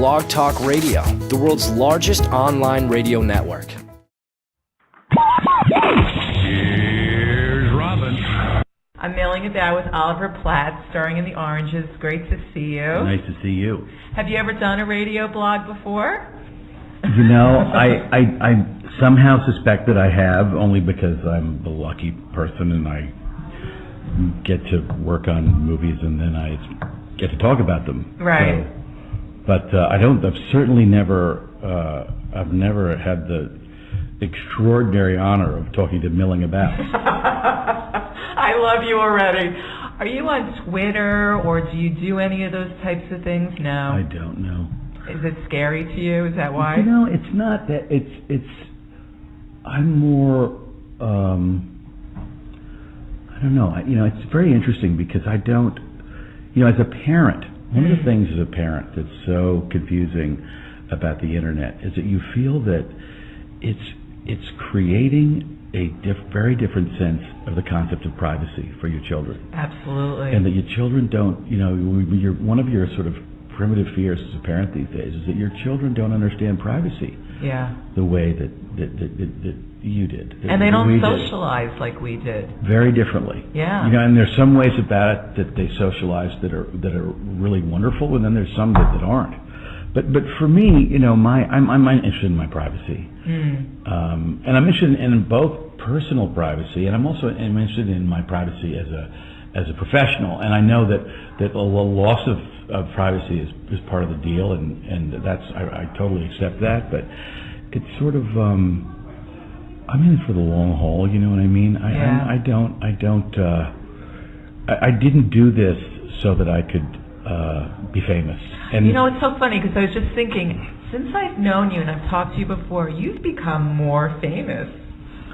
Blog Talk Radio, the world's largest online radio network. Here's Robin. I'm Milling About with Oliver Platt, starring in The Oranges. Great to see you. Nice to see you. Have you ever done a radio blog before? You know, I somehow suspect that I have, only because I'm a lucky person and I get to work on movies and then I get to talk about them. Right. So, but I've certainly never, I've never had the extraordinary honor of talking to Milling About. I love you already. Are you on Twitter or do you do any of those types of things? No. I don't know. Is it scary to you? Is that why? You know, it's not that. I'm more. I don't know. It's very interesting because I don't. As a parent, one of the things as a parent that's so confusing about the internet is that you feel that it's creating a very different sense of the concept of privacy for your children. Absolutely. And that your children don't. One of your sort of primitive fears as a parent these days is that your children don't understand privacy. Yeah. The way that you did. And they don't socialize like we did. Very differently. Yeah. And there's some ways about it that they socialize that are really wonderful, and then there's some that aren't. But for me, I'm interested in my privacy, and I'm interested in both personal privacy, and I'm interested in my privacy as a professional. And I know that a loss of privacy is part of the deal, and that's I totally accept that. But it's sort of I'm in it for the long haul. You know what I mean? I didn't do this so that I could be famous. And it's so funny because I was just thinking, since I've known you and I've talked to you before, you've become more famous.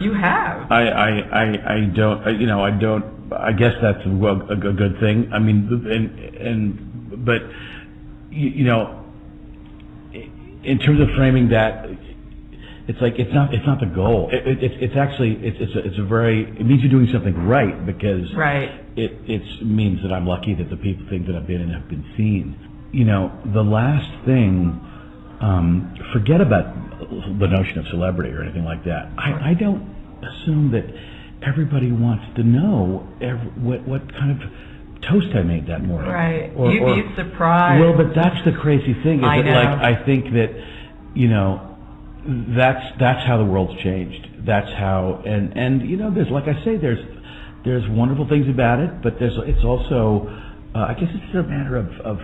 You have. I don't. I guess that's a good thing. I mean, but in terms of framing that, it's like it's not the goal. It's actually it means you're doing something right, because it means that I'm lucky that the people things that I've been in have been seen. The last thing, forget about the notion of celebrity or anything like that. I don't assume that everybody wants to know what kind of toast I made that morning. Right. You'd be surprised. Well, but that's the crazy thing. Is I think that, that's how the world's changed. That's how, and there's, like I say, there's wonderful things about it, but it's also, I guess it's a matter of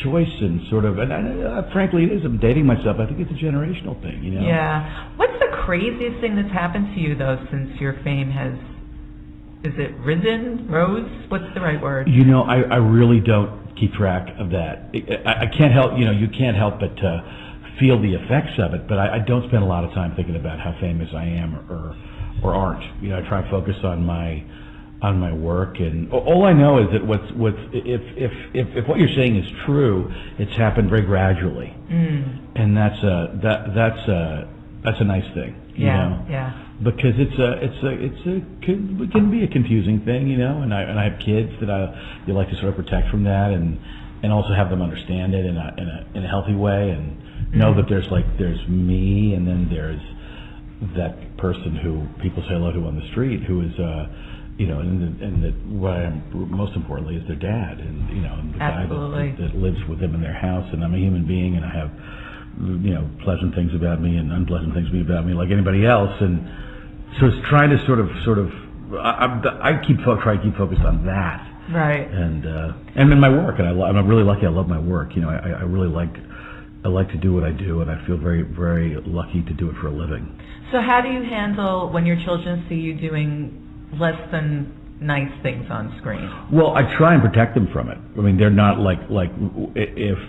choice and sort of, and frankly, it is. I'm dating myself. I think it's a generational thing, Yeah. What's the craziest thing that's happened to you, though, since your fame has, is it risen, rose? What's the right word? I really don't keep track of that. I can't help, you can't help but feel the effects of it, but I don't spend a lot of time thinking about how famous I am or aren't. I try to focus on my work, and all I know is that if what you're saying is true, it's happened very gradually, and that's a nice thing. Yeah. Because it can be a confusing thing, and I have kids that you like to sort of protect from that, and also have them understand it in a healthy way, and know that there's me, and then there's that person who people say hello to on the street, who is and that what I am most importantly is their dad, and and the guy that lives with them in their house, and I'm a human being, and I have pleasant things about me and unpleasant things about me like anybody else, and so it's trying to sort of I try to keep focused on that, right, and in my work, and I'm really lucky. I love my work. I really like to do what I do, and I feel very, very lucky to do it for a living. So how do you handle when your children see you doing less than nice things on screen? Well, I try and protect them from it. I mean, they're not like if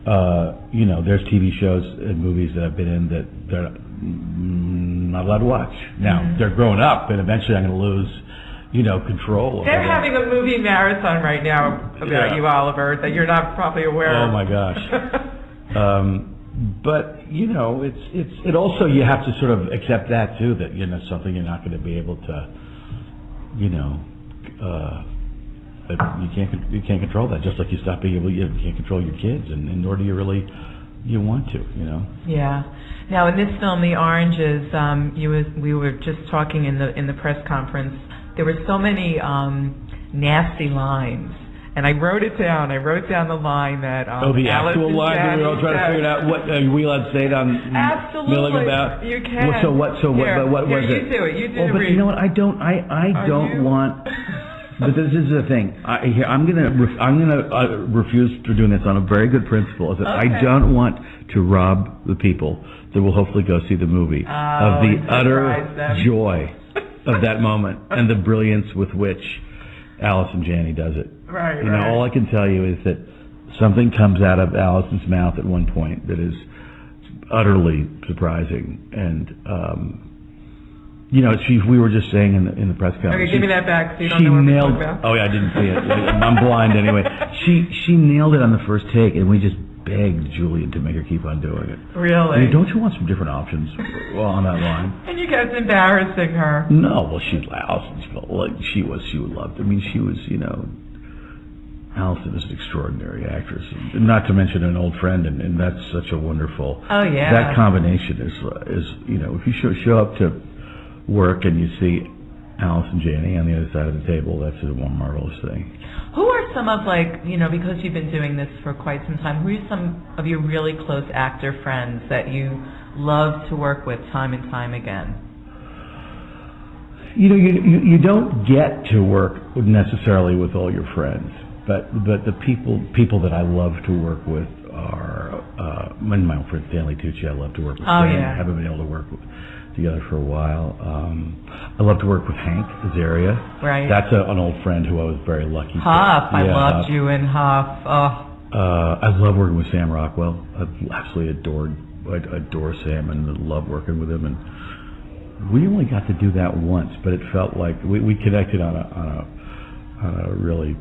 there's TV shows and movies that I've been in that they're not allowed to watch. Now they're growing up, and eventually I'm going to lose, control. They're having a movie marathon right now about you, Oliver, that you're not probably aware of. Oh my gosh. But it also, you have to sort of accept that too, that something you're not going to be able to But you can't control that. Just like you stop being able, you can't control your kids, and nor do you really want to. Yeah. Now in this film, The Oranges, we were just talking in the press conference. There were so many nasty lines. And I wrote it down. I wrote down the line that the actual line that we were all trying to figure out. What are we allowed to say it on? Absolutely, Milling about? You can. What was it? You do it. You do it. But you know what? I don't want. But this is the thing. I'm gonna refuse to doing this on a very good principle. Is that I don't want to rob the people that will hopefully go see the movie of the utter joy of that moment and the brilliance with which Allison Janney does it. Right. All I can tell you is that something comes out of Allison's mouth at one point that is utterly surprising, and we were just saying in the press conference. Okay, give me that back so you don't know what we're talking about. Oh yeah, I didn't see it. I'm blind anyway. She nailed it on the first take, and we just begged Julian to make her keep on doing it. Really? Don't you want some different options on that line? And you guys embarrassing her. No, well, she would love. She was, Allison is an extraordinary actress, and not to mention an old friend, and that's such a wonderful. Oh yeah. That combination is if you show up to work and you see Allison Janney on the other side of the table, that's a marvelous thing. Who are some of because you've been doing this for quite some time, who are some of your really close actor friends that you love to work with time and time again? You don't get to work necessarily with all your friends, but the people that I love to work with are my old friend Stanley Tucci. I love to work with. Oh Stan. yeah. I haven't been able to work together for a while. I love to work with Hank Azaria. Right. That's an old friend who I was very lucky. Huff. I loved you in Huff. Oh. I love working with Sam Rockwell. I absolutely adore Sam and love working with him. And we only got to do that once, but it felt like we connected on a really.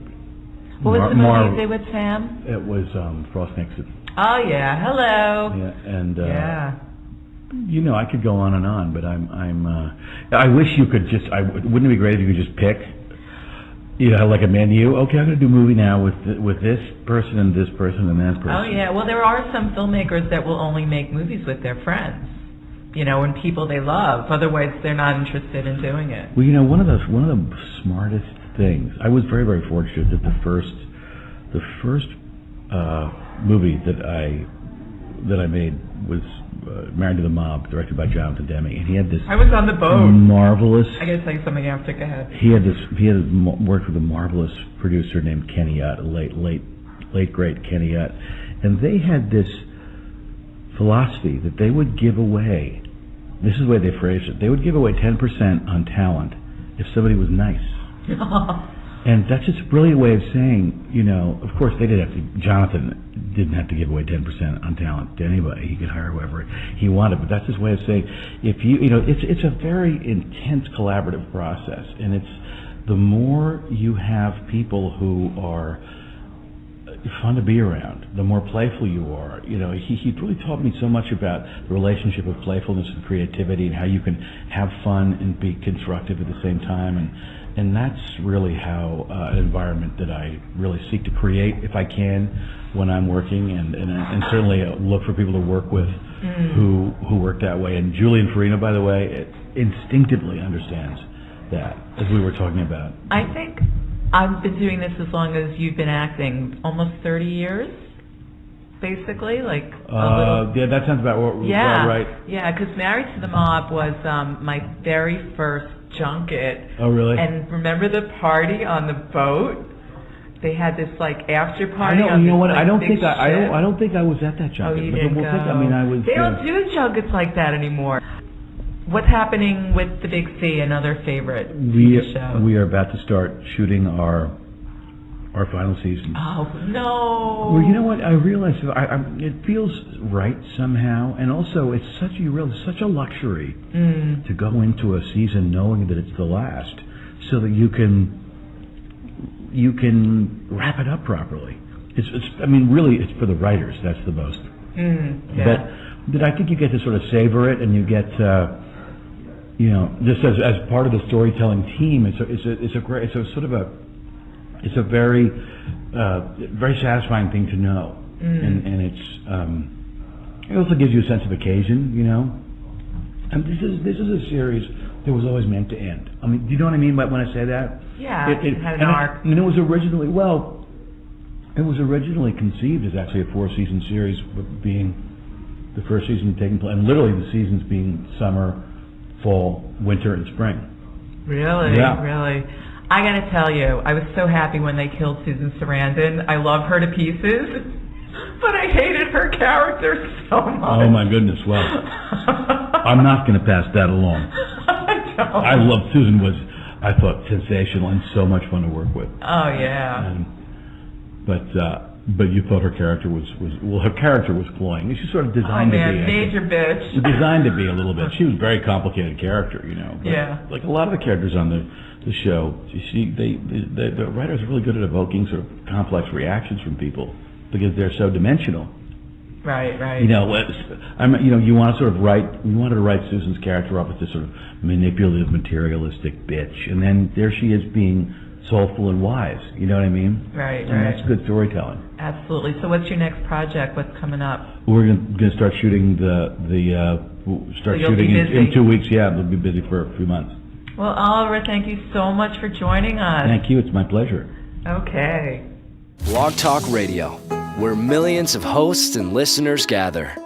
What was the movie you did with Sam? It was Frost Nixon. Oh yeah, hello. Yeah, and I could go on and on, but I wish you could just. Wouldn't it be great if you could just pick, like a menu? Okay, I'm going to do a movie now with this person and this person and that person. Oh yeah, well there are some filmmakers that will only make movies with their friends, and people they love. Otherwise, they're not interested in doing it. Well, one of the smartest things. I was very, very fortunate that the first movie that I made was Married to the Mob, directed by Jonathan Demme, and he had this. I was on the boat. Marvelous. I gotta tell you something after. Go ahead. He had worked with a marvelous producer named Kenny Utt, a late great Kenny Utt, and they had this philosophy that they would give away. This is the way they phrased it. They would give away 10% on talent if somebody was nice. And that's just a brilliant way of saying, of course Jonathan didn't have to give away 10% on talent to anybody. He could hire whoever he wanted, but that's his way of saying, if it's a very intense collaborative process, and it's the more you have people who are fun to be around, the more playful you are. He really taught me so much about the relationship of playfulness and creativity, and how you can have fun and be constructive at the same time, and that's really how an environment that I really seek to create, if I can, when I'm working, and certainly look for people to work with who work that way. And Julian Farina, by the way, instinctively understands that, as we were talking about. I think I've been doing this as long as you've been acting, almost 30 years, basically, Yeah, that sounds about right. Yeah, because Married to the Mob was my very first junket. Oh, really? And remember the party on the boat? They had this after party. I know. On you know this, what? I don't think ship. I don't think I was at that junket. Oh, you didn't go. I was. They don't do junkets like that anymore. What's happening with The Big C? Another favorite show. We are about to start shooting our final season. Oh no! Well, you know what? I realize it feels right somehow, and also it's such a luxury to go into a season knowing that it's the last, so that you can wrap it up properly. Really, it's for the writers. That's the most. Yeah. But I think you get to sort of savor it, and you get. Just as part of the storytelling team, it's a sort of a it's a very, very satisfying thing to know, and it also gives you a sense of occasion, you know. And this is a series that was always meant to end. I mean, do you know what I mean when I say that? Yeah, it had an arc. And it was originally, conceived as actually a 4-season series, being the first season taking place, and literally the seasons being summer, fall, winter, and spring. Really? Yeah. Really? I gotta tell you, I was so happy when they killed Susan Sarandon. I love her to pieces, but I hated her character so much. Oh my goodness, well, I'm not going to pass that along. I love Susan I thought sensational and so much fun to work with. Oh yeah. But you thought her character was her character was cloying. She's sort of designed to be major bitch. Designed to be a little bit. She was a very complicated character, you know. But yeah. Like a lot of the characters on the show, the writers are really good at evoking sort of complex reactions from people because they're so dimensional. Right. You know, you want to sort of we wanted to write Susan's character up as this sort of manipulative, materialistic bitch, and then there she is being soulful and wise. You know what I mean? Right. And that's good storytelling. Absolutely. So, what's your next project? What's coming up? We're going to start shooting shooting in 2 weeks. Yeah, we'll be busy for a few months. Well, Oliver, thank you so much for joining us. Thank you. It's my pleasure. Okay. Blog Talk Radio, where millions of hosts and listeners gather.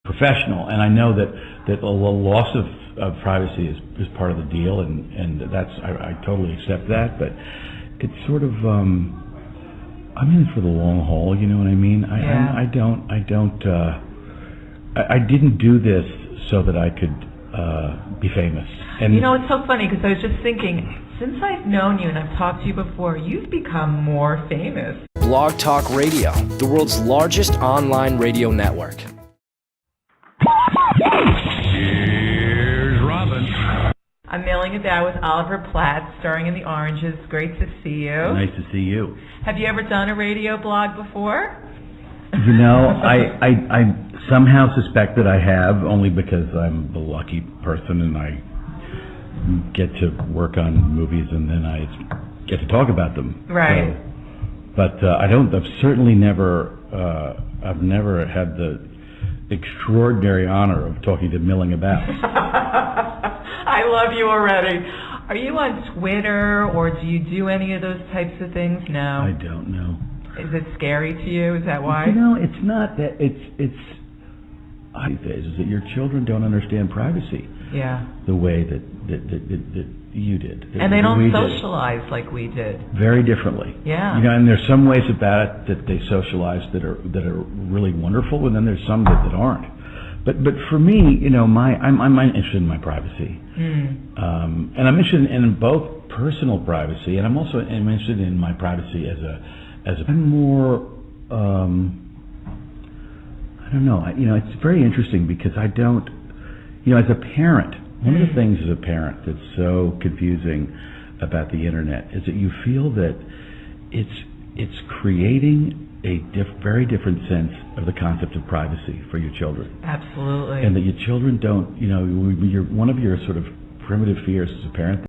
Professional, and I know that a loss of privacy is part of the deal, and that's I totally accept that. But it's sort of I'm in for the long haul. You know what I mean? I didn't do this so that I could be famous. And you know, it's so funny because I was just thinking, since I've known you and I've talked to you before, you've become more famous. Blog Talk Radio, the world's largest online radio network. Here's Robin. I'm milling about with Oliver Platt, starring in The Oranges. Great to see you. Nice to see you. Have you ever done a radio blog before? You know, I somehow suspect that I have, only because I'm the lucky person and I get to work on movies and then I get to talk about them. Right. So, but I've certainly never, I've never had the extraordinary honor of talking to Milling About. I love you already. Are you on Twitter or do you do any of those types of things? No. I don't know. Is it scary to you? Is that why? You know, it's not that. It's these days is that your children don't understand privacy. Yeah. The way that you did. And they don't socialize like we did. Very differently. Yeah. You know, and there's some ways about it that they socialize that are really wonderful, and then there's some that aren't. But for me, you know, I'm interested in my privacy, and I'm interested in both personal privacy, and I'm also interested in my privacy as I'm more. I don't know. You know, it's very interesting because I don't. You know, as a parent, one of the things as a parent that's so confusing about the internet is that you feel that it's creating a very different sense of the concept of privacy for your children. Absolutely. And that your children don't, you know, one of your sort of primitive fears as a parent